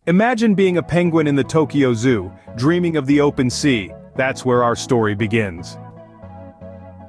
Imagine being a penguin in the Tokyo Zoo, dreaming of the open sea. That's where our story begins.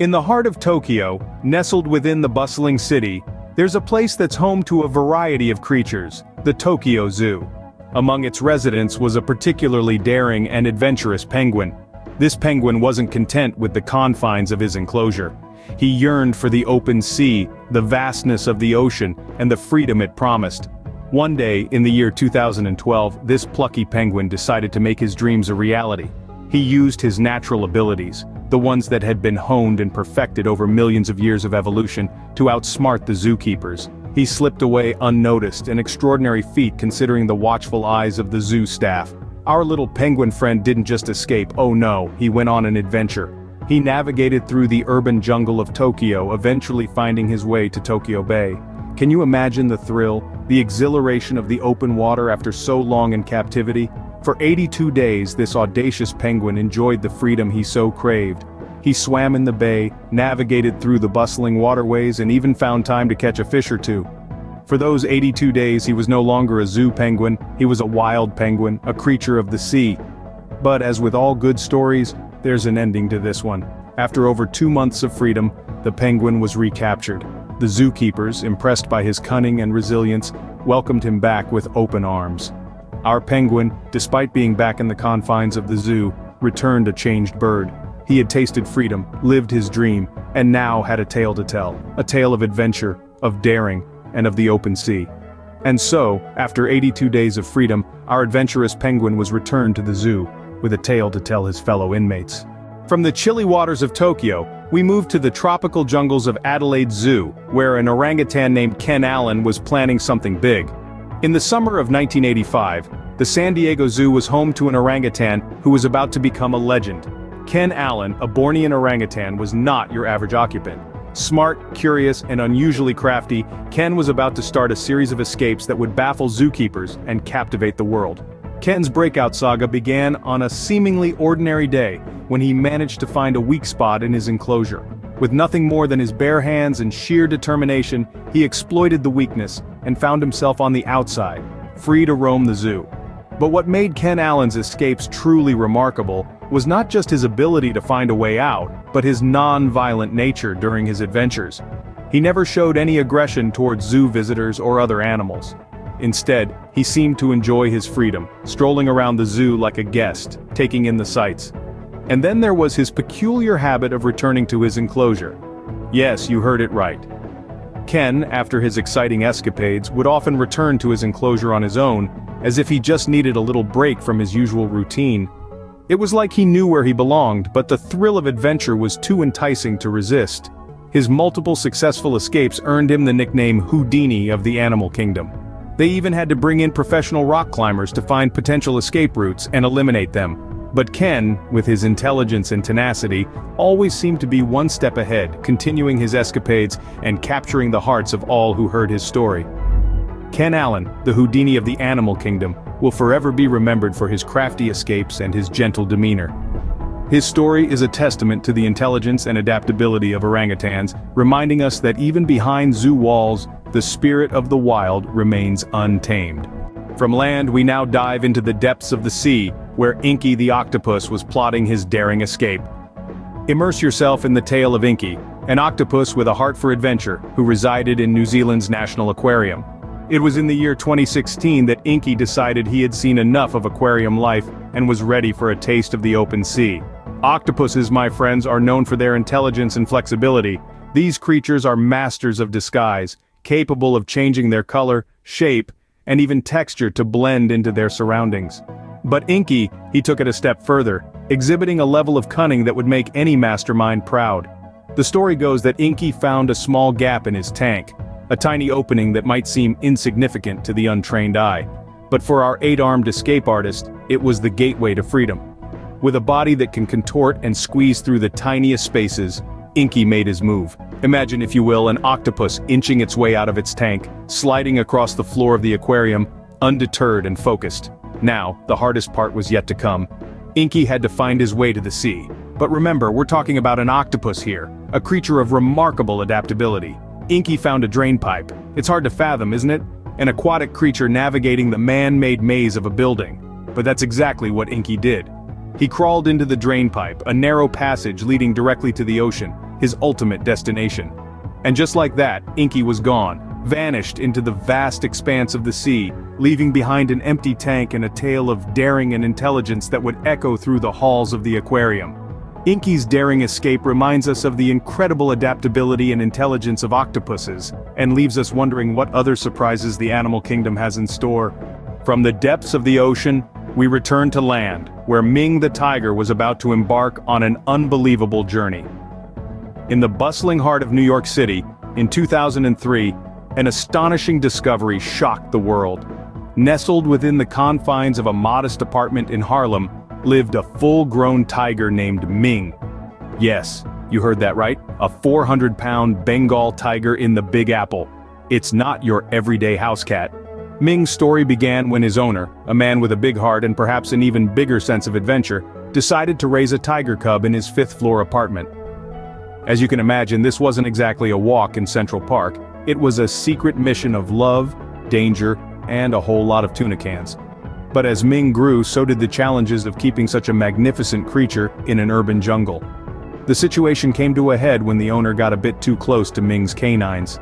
In the heart of Tokyo, nestled within the bustling city, there's a place that's home to a variety of creatures, the Tokyo Zoo. Among its residents was a particularly daring and adventurous penguin. This penguin wasn't content with the confines of his enclosure. He yearned for the open sea, the vastness of the ocean, and the freedom it promised. One day, in the year 2012, this plucky penguin decided to make his dreams a reality. He used his natural abilities, the ones that had been honed and perfected over millions of years of evolution, to outsmart the zookeepers. He slipped away unnoticed, an extraordinary feat considering the watchful eyes of the zoo staff. Our little penguin friend didn't just escape, oh no, he went on an adventure. He navigated through the urban jungle of Tokyo, eventually finding his way to Tokyo Bay. Can you imagine the thrill, the exhilaration of the open water after so long in captivity? For 82 days, this audacious penguin enjoyed the freedom he so craved. He swam in the bay, navigated through the bustling waterways, and even found time to catch a fish or two. For those 82 days, he was no longer a zoo penguin, he was a wild penguin, a creature of the sea. But as with all good stories, there's an ending to this one. After over 2 months of freedom, the penguin was recaptured. The zookeepers, impressed by his cunning and resilience, welcomed him back with open arms. Our penguin, despite being back in the confines of the zoo, returned a changed bird. He had tasted freedom, lived his dream, and now had a tale to tell. A tale of adventure, of daring, and of the open sea. And so, after 82 days of freedom, our adventurous penguin was returned to the zoo, with a tale to tell his fellow inmates. From the chilly waters of Tokyo, we moved to the tropical jungles of Adelaide Zoo, where an orangutan named Ken Allen was planning something big. In the summer of 1985, the San Diego Zoo was home to an orangutan who was about to become a legend. Ken Allen, a Bornean orangutan, was not your average occupant. Smart, curious, and unusually crafty, Ken was about to start a series of escapes that would baffle zookeepers and captivate the world. Ken's breakout saga began on a seemingly ordinary day when he managed to find a weak spot in his enclosure. With nothing more than his bare hands and sheer determination, he exploited the weakness and found himself on the outside, free to roam the zoo. But what made Ken Allen's escapes truly remarkable was not just his ability to find a way out, but his non-violent nature during his adventures. He never showed any aggression towards zoo visitors or other animals. Instead, he seemed to enjoy his freedom, strolling around the zoo like a guest, taking in the sights. And then there was his peculiar habit of returning to his enclosure. Yes, you heard it right. Ken, after his exciting escapades, would often return to his enclosure on his own, as if he just needed a little break from his usual routine. It was like he knew where he belonged, but the thrill of adventure was too enticing to resist. His multiple successful escapes earned him the nickname Houdini of the animal kingdom. They even had to bring in professional rock climbers to find potential escape routes and eliminate them. But Ken, with his intelligence and tenacity, always seemed to be one step ahead, continuing his escapades and capturing the hearts of all who heard his story. Ken Allen, the Houdini of the animal kingdom, will forever be remembered for his crafty escapes and his gentle demeanor. His story is a testament to the intelligence and adaptability of orangutans, reminding us that even behind zoo walls, the spirit of the wild remains untamed. From land, we now dive into the depths of the sea, where Inky the octopus was plotting his daring escape. Immerse yourself in the tale of Inky, an octopus with a heart for adventure, who resided in New Zealand's National Aquarium. It was in the year 2016 that Inky decided he had seen enough of aquarium life and was ready for a taste of the open sea. Octopuses, my friends, are known for their intelligence and flexibility. These creatures are masters of disguise, capable of changing their color, shape, and even texture to blend into their surroundings. But Inky, he took it a step further, exhibiting a level of cunning that would make any mastermind proud. The story goes that Inky found a small gap in his tank, a tiny opening that might seem insignificant to the untrained eye. But for our 8-armed escape artist, it was the gateway to freedom. With a body that can contort and squeeze through the tiniest spaces, Inky made his move. Imagine, if you will, an octopus inching its way out of its tank, sliding across the floor of the aquarium, undeterred and focused. Now, the hardest part was yet to come. Inky had to find his way to the sea. But remember, we're talking about an octopus here, a creature of remarkable adaptability. Inky found a drain pipe. It's hard to fathom, isn't it? an aquatic creature navigating the man-made maze of a building. But that's exactly what Inky did. He crawled into the drainpipe, a narrow passage leading directly to the ocean, his ultimate destination. And just like that, Inky was gone, vanished into the vast expanse of the sea, leaving behind an empty tank and a tale of daring and intelligence that would echo through the halls of the aquarium. Inky's daring escape reminds us of the incredible adaptability and intelligence of octopuses, and leaves us wondering what other surprises the animal kingdom has in store. From the depths of the ocean, we return to land, where Ming the tiger was about to embark on an unbelievable journey. In the bustling heart of New York City, in 2003, an astonishing discovery shocked the world. Nestled within the confines of a modest apartment in Harlem, lived a full-grown tiger named Ming. Yes, you heard that right, a 400-pound Bengal tiger in the Big Apple. It's not your everyday house cat. Ming's story began when his owner, a man with a big heart and perhaps an even bigger sense of adventure, decided to raise a tiger cub in his fifth-floor apartment. As you can imagine, this wasn't exactly a walk in Central Park. It was a secret mission of love, danger, and a whole lot of tuna cans. But as Ming grew, so did the challenges of keeping such a magnificent creature in an urban jungle. The situation came to a head when the owner got a bit too close to Ming's canines.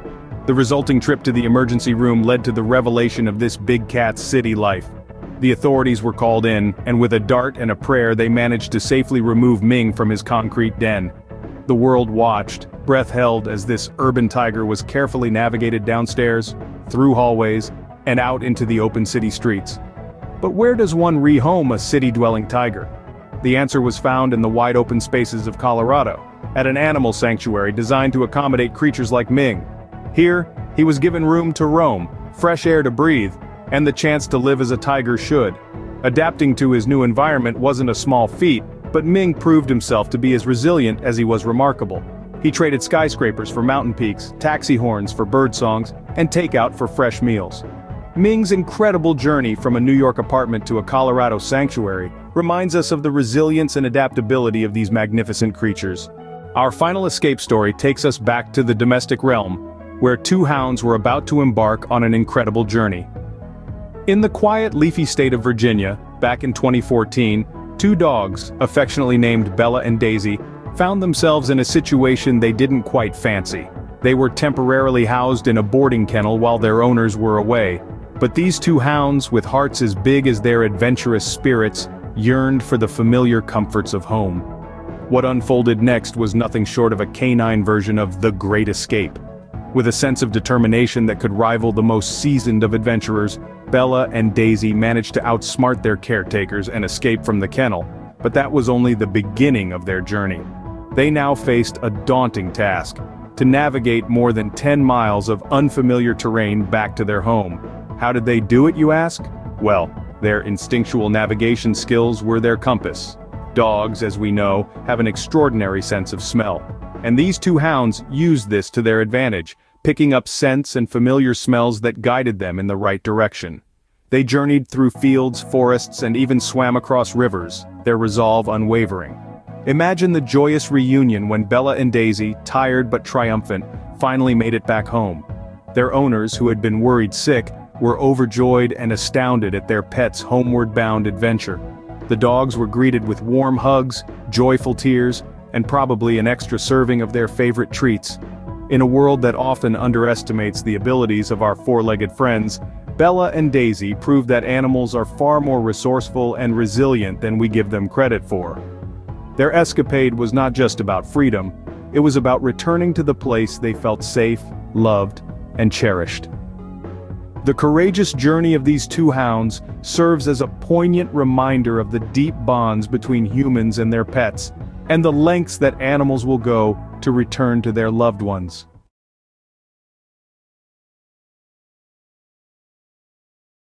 The resulting trip to the emergency room led to the revelation of this big cat's city life. The authorities were called in, and with a dart and a prayer they managed to safely remove Ming from his concrete den. The world watched, breath held, as this urban tiger was carefully navigated downstairs, through hallways, and out into the open city streets. But where does one rehome a city-dwelling tiger? The answer was found in the wide-open spaces of Colorado, at an animal sanctuary designed to accommodate creatures like Ming. Here, he was given room to roam, fresh air to breathe, and the chance to live as a tiger should. Adapting to his new environment wasn't a small feat, but Ming proved himself to be as resilient as he was remarkable. He traded skyscrapers for mountain peaks, taxi horns for bird songs, and takeout for fresh meals. Ming's incredible journey from a New York apartment to a Colorado sanctuary reminds us of the resilience and adaptability of these magnificent creatures. Our final escape story takes us back to the domestic realm, where two hounds were about to embark on an incredible journey. In the quiet, leafy state of Virginia, back in 2014, two dogs, affectionately named Bella and Daisy, found themselves in a situation they didn't quite fancy. They were temporarily housed in a boarding kennel while their owners were away. But these two hounds, with hearts as big as their adventurous spirits, yearned for the familiar comforts of home. What unfolded next was nothing short of a canine version of The Great Escape. With a sense of determination that could rival the most seasoned of adventurers, Bella and Daisy managed to outsmart their caretakers and escape from the kennel. But that was only the beginning of their journey. They now faced a daunting task: to navigate more than 10 miles of unfamiliar terrain back to their home. How did they do it, you ask? Well, their instinctual navigation skills were their compass. Dogs, as we know, have an extraordinary sense of smell. And these two hounds used this to their advantage, picking up scents and familiar smells that guided them in the right direction. They journeyed through fields, forests, and even swam across rivers, their resolve unwavering. Imagine the joyous reunion when Bella and Daisy, tired but triumphant, finally made it back home. Their owners, who had been worried sick, were overjoyed and astounded at their pet's homeward-bound adventure. The dogs were greeted with warm hugs, joyful tears, and probably an extra serving of their favorite treats. In a world that often underestimates the abilities of our four-legged friends, Bella and Daisy proved that animals are far more resourceful and resilient than we give them credit for. Their escapade was not just about freedom, it was about returning to the place they felt safe, loved, and cherished. The courageous journey of these two hounds serves as a poignant reminder of the deep bonds between humans and their pets, and the lengths that animals will go to return to their loved ones.